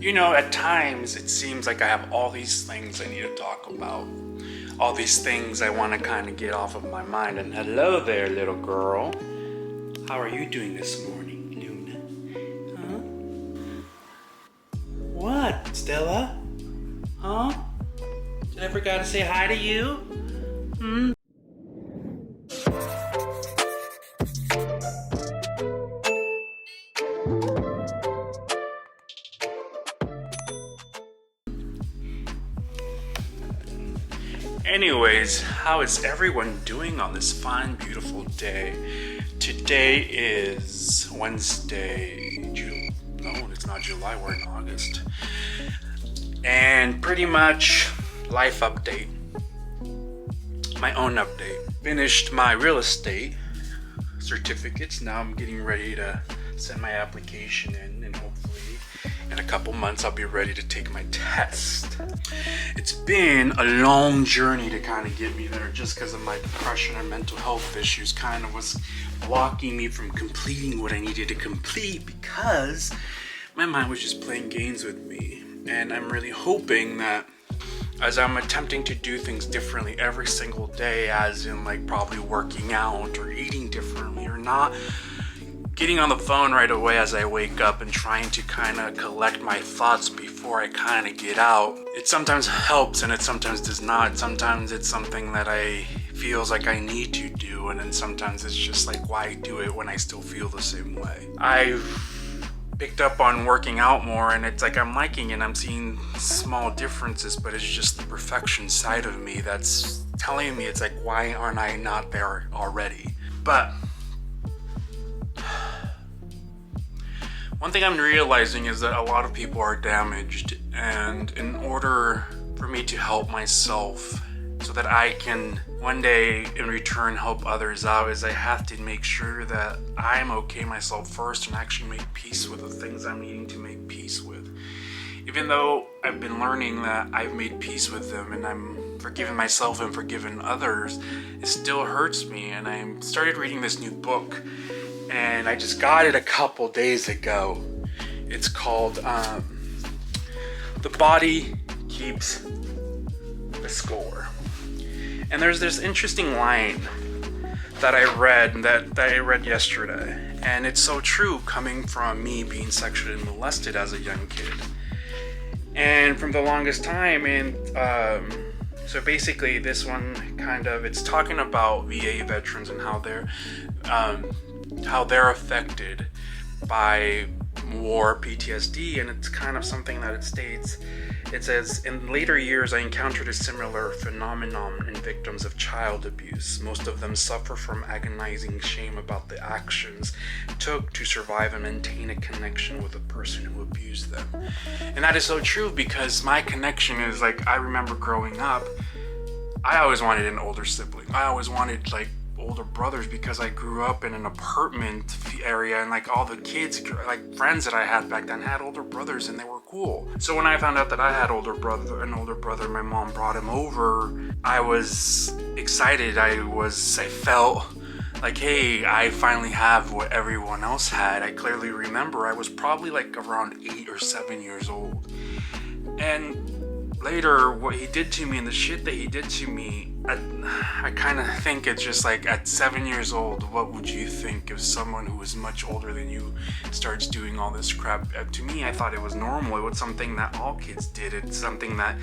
You know, at times it seems like I have all these things I need to talk about. All these things I want to kind of get off of my mind. And hello there, little girl. How are you doing this morning, Luna? Huh? What, Stella? Huh? Did I forget to say hi to you? Hmm? Anyways, how is everyone doing on this fine, beautiful day? Today is Wednesday, no, it's not July, we're in August. And pretty much, life update. My own update. Finished my real estate certificates. Now I'm getting ready to send my application in, and hopefully in a couple months I'll be ready to take my test. It's been a long journey to kind of get me there, just because of my depression and mental health issues kind of was blocking me from completing what I needed to complete, because my mind was just playing games with me. And I'm really hoping that as I'm attempting to do things differently every single day, as in like probably working out or eating differently, or not getting on the phone right away as I wake up and trying to kind of collect my thoughts before I kind of get out. It sometimes helps and it sometimes does not. Sometimes it's something that I feels like I need to do, and then sometimes it's just like, why do it when I still feel the same way? I've picked up on working out more, and it's like I'm liking it. I'm seeing small differences, but it's just the perfection side of me that's telling me, it's like, why aren't I not there already? But one thing I'm realizing is that a lot of people are damaged, and in order for me to help myself so that I can one day in return help others out, is I have to make sure that I'm okay myself first and actually make peace with the things I'm needing to make peace with. Even though I've been learning that I've made peace with them and I'm forgiving myself and forgiving others, it still hurts me. And I started reading this new book, and I just got it a couple days ago. It's called The Body Keeps the Score. And there's this interesting line that I read yesterday, and it's so true, coming from me being sexually molested as a young kid. And from the longest time, and so basically this one it's talking about VA veterans and how they're affected by war, PTSD, and it's kind of something that it states. It says, in later years, I encountered a similar phenomenon in victims of child abuse. Most of them suffer from agonizing shame about the actions took to survive and maintain a connection with the person who abused them. And that is so true, because my connection is like, I remember growing up, I always wanted an older sibling. I always wanted like older brothers, because I grew up in an apartment area, and like all the kids, like friends that I had back then, had older brothers, and they were cool. So when I found out that I had an older brother, my mom brought him over, I was excited. I felt like, hey, I finally have what everyone else had. I clearly remember I was probably like around 8 or 7 years old. And later, what he did to me and the shit that he did to me, I kind of think it's just like, at 7 years old, what would you think if someone who was much older than you starts doing all this crap? To me, I thought it was normal. It was something that all kids did. It's something that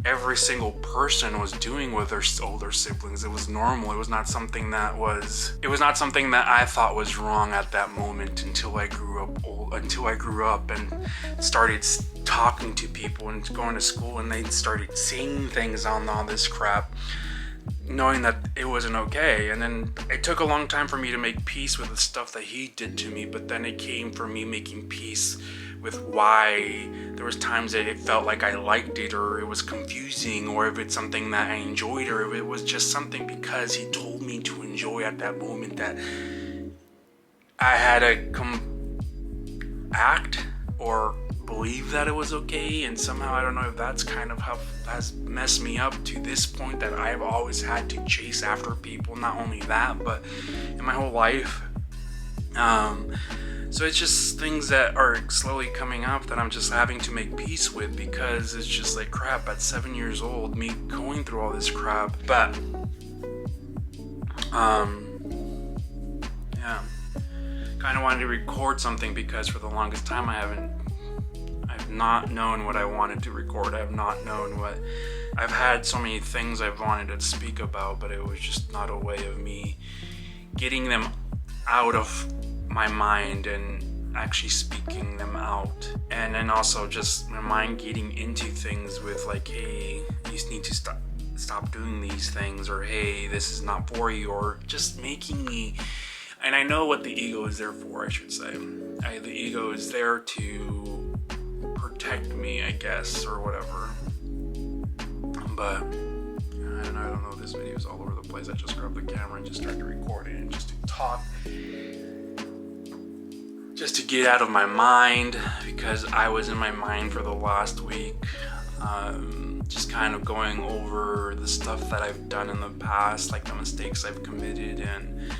every single person was doing with their older siblings. It was normal. It was not something that I thought was wrong at that moment, until I grew up and started talking to people and going to school, and they started seeing things on all this crap, knowing that it wasn't okay. And then it took a long time for me to make peace with the stuff that he did to me, but then it came from me making peace with why there was times that it felt like I liked it, or it was confusing, or if it's something that I enjoyed, or if it was just something because he told me to enjoy at that moment, that I had to act or believe that it was okay. And somehow, I don't know if that's kind of how has messed me up to this point, that I've always had to chase after people. Not only that, but in my whole life, So it's just things that are slowly coming up that I'm just having to make peace with, because it's just like, crap, at 7 years old, me going through all this crap. But yeah, kind of wanted to record something because for the longest time I've not known what I wanted to record. I've not known what, I've had so many things I've wanted to speak about, but it was just not a way of me getting them out of my mind and actually speaking them out. And then also just my mind getting into things with like, hey, you need to stop doing these things, or hey, this is not for you, or just making me, and I know what the ego is there for, I should say. The ego is there to protect me, I guess, or whatever. But I don't know, this video is all over the place. I just grabbed the camera and just started recording and just to talk, just to get out of my mind, because I was in my mind for the last week, just kind of going over the stuff that I've done in the past, like the mistakes I've committed, and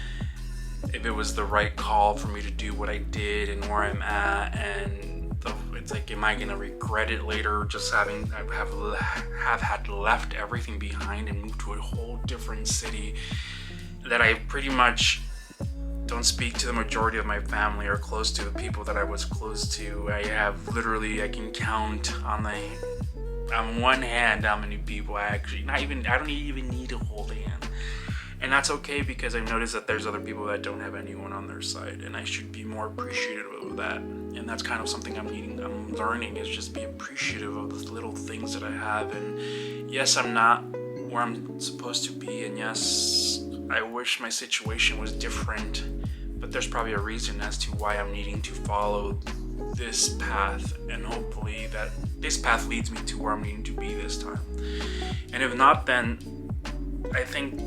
if it was the right call for me to do what I did and where I'm at, and it's like, am I gonna regret it later, just have had left everything behind and moved to a whole different city that I pretty much don't speak to the majority of my family or close to the people that I was close to. I have literally, I can count on one hand how many people I don't even need to hold a hand. And that's okay, because I've noticed that there's other people that don't have anyone on their side, and I should be more appreciative of that. And that's kind of something I'm learning, is just be appreciative of the little things that I have. And yes, I'm not where I'm supposed to be, and yes, I wish my situation was different, but there's probably a reason as to why I'm needing to follow this path, and hopefully that this path leads me to where I'm needing to be this time. And if not, then I think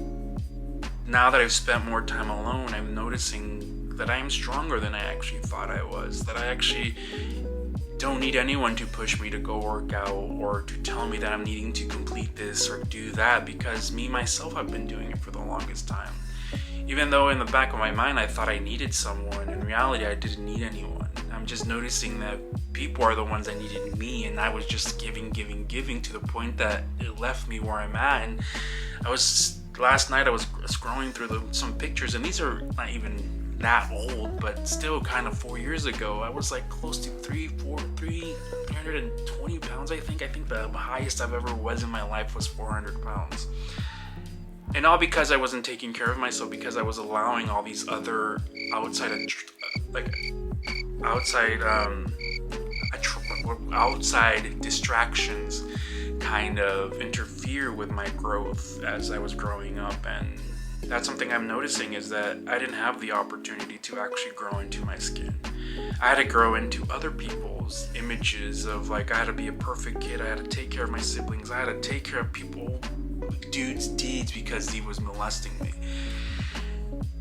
now that I've spent more time alone, I'm noticing that I am stronger than I actually thought I was, that I actually don't need anyone to push me to go work out or to tell me that I'm needing to complete this or do that, because me myself, I've been doing it for the longest time. Even though in the back of my mind I thought I needed someone, in reality I didn't need anyone. I'm just noticing that people are the ones that needed me, and I was just giving to the point that it left me where I'm at. And last night I was scrolling through some pictures, and these are not even that old, but still kind of 4 years ago. I was like close to 320 pounds, I think the highest I've ever was in my life was 400 pounds. And all because I wasn't taking care of myself, because I was allowing all these other outside distractions kind of interfere with my growth as I was growing up. And that's something I'm noticing, is that I didn't have the opportunity to actually grow into my skin. I had to grow into other people's images of, like, I had to be a perfect kid, I had to take care of my siblings, I had to take care of dude's deeds because he was molesting me,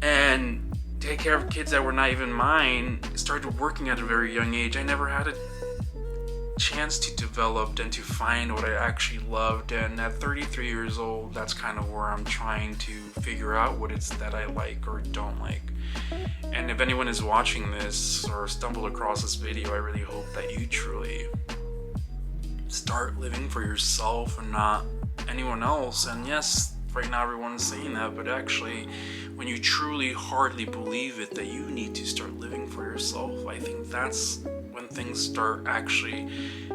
and take care of kids that were not even mine. Started working at a very young age. I never had a chance to develop and to find what I actually loved, and at 33 years old, that's kind of where I'm trying to figure out what it's that I like or don't like. And if anyone is watching this or stumbled across this video, I really hope that you truly start living for yourself and not anyone else. And yes, right now everyone's saying that, but actually when you truly hardly believe it, that you need to start living for yourself, I think that's when things start actually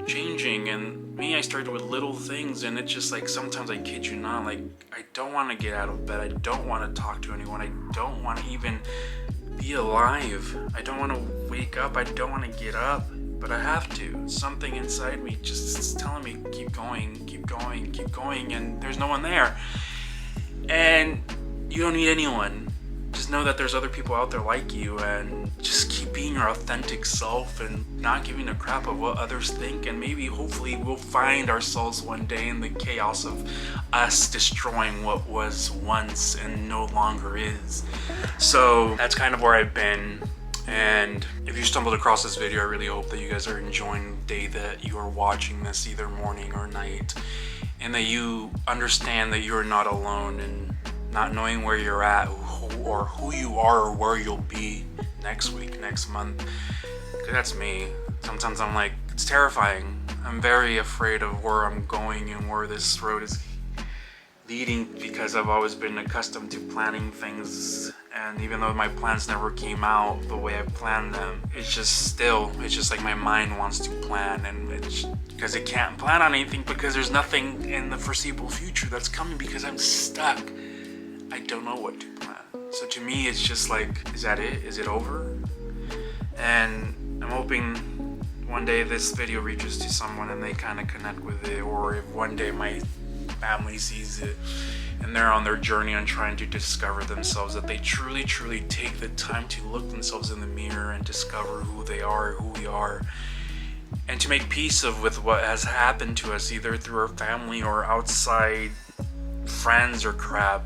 changing. And me, I started with little things, and it's just like, sometimes I kid you not, like, I don't want to get out of bed, I don't want to talk to anyone, I don't want to even be alive, I don't want to wake up, I don't want to get up, but I have to. Something inside me just is telling me, keep going, and there's no one there. And you don't need anyone. Just know that there's other people out there like you, and just keep being your authentic self and not giving a crap of what others think. And maybe, hopefully, we'll find ourselves one day in the chaos of us destroying what was once and no longer is. So that's kind of where I've been. And if you stumbled across this video, I really hope that you guys are enjoying the day that you are watching this, either morning or night, and that you understand that you're not alone, and not knowing where you're at or who you are or where you'll be next week, next month. 'Cause that's me. Sometimes I'm like, it's terrifying. I'm very afraid of where I'm going and where this road is leading, because I've always been accustomed to planning things, and even though my plans never came out the way I planned them, it's just like my mind wants to plan, and it's because it can't plan on anything because there's nothing in the foreseeable future that's coming, because I'm stuck. I don't know what to plan. So to me, it's just like, is that it? Is it over? And I'm hoping one day this video reaches to someone and they kind of connect with it, or if one day my family sees it and they're on their journey on trying to discover themselves, that they truly take the time to look themselves in the mirror and discover who they are, who we are, and to make peace with what has happened to us, either through our family or outside friends or crap,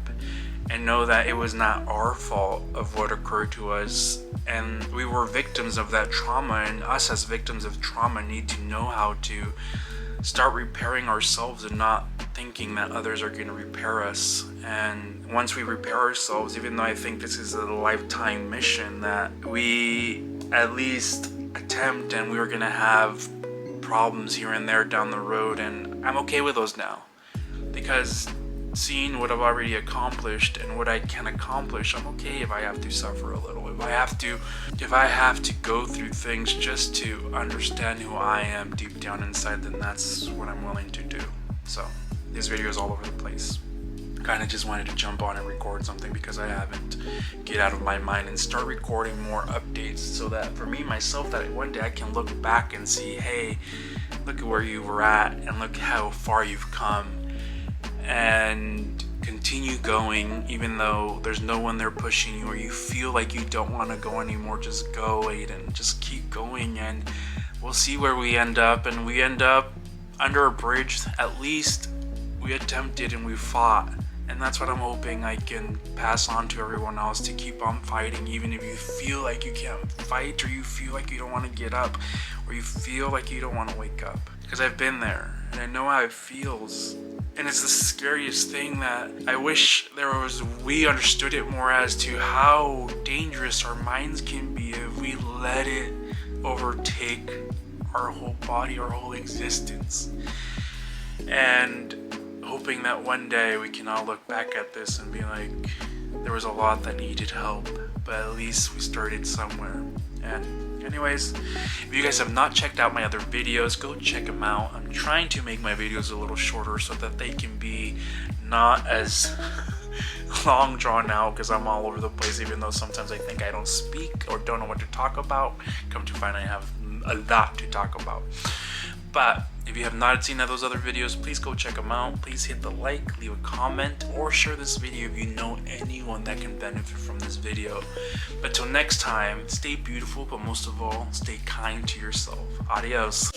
and know that it was not our fault of what occurred to us, and we were victims of that trauma, and us as victims of trauma need to know how to start repairing ourselves and not thinking that others are going to repair us. And once we repair ourselves, even though I think this is a lifetime mission, that we at least attempt, and we are going to have problems here and there down the road, and I'm okay with those now, because seeing what I've already accomplished and what I can accomplish, I'm okay if I have to suffer a little, if I have to go through things just to understand who I am deep down inside, then that's what I'm willing to do. So this video is all over the place. Kind of just wanted to jump on and record something because I haven't. Get out of my mind and start recording more updates, so that for me myself, that one day I can look back and see, hey, look at where you were at and look how far you've come, and continue going even though there's no one there pushing you, or you feel like you don't want to go anymore. Just go, Aiden, just keep going, and we'll see where we end up. And we end up under a bridge. At least we attempted and we fought, and that's what I'm hoping I can pass on to everyone else, to keep on fighting, even if you feel like you can't fight, or you feel like you don't want to get up, or you feel like you don't want to wake up, because I've been there and I know how it feels. And it's the scariest thing that I wish we understood it more, as to how dangerous our minds can be if we let it overtake our whole body, our whole existence. And hoping that one day we can all look back at this and be like, there was a lot that needed help, but at least we started somewhere. And anyways, if you guys have not checked out my other videos, go check them out. I'm trying to make my videos a little shorter so that they can be not as long drawn out, because I'm all over the place, even though sometimes I think I don't speak or don't know what to talk about. Come to find I have a lot to talk about. But if you have not seen those other videos, please go check them out. Please hit the like, leave a comment, or share this video if you know anyone that can benefit from this video. But till next time, stay beautiful, but most of all, stay kind to yourself. Adios.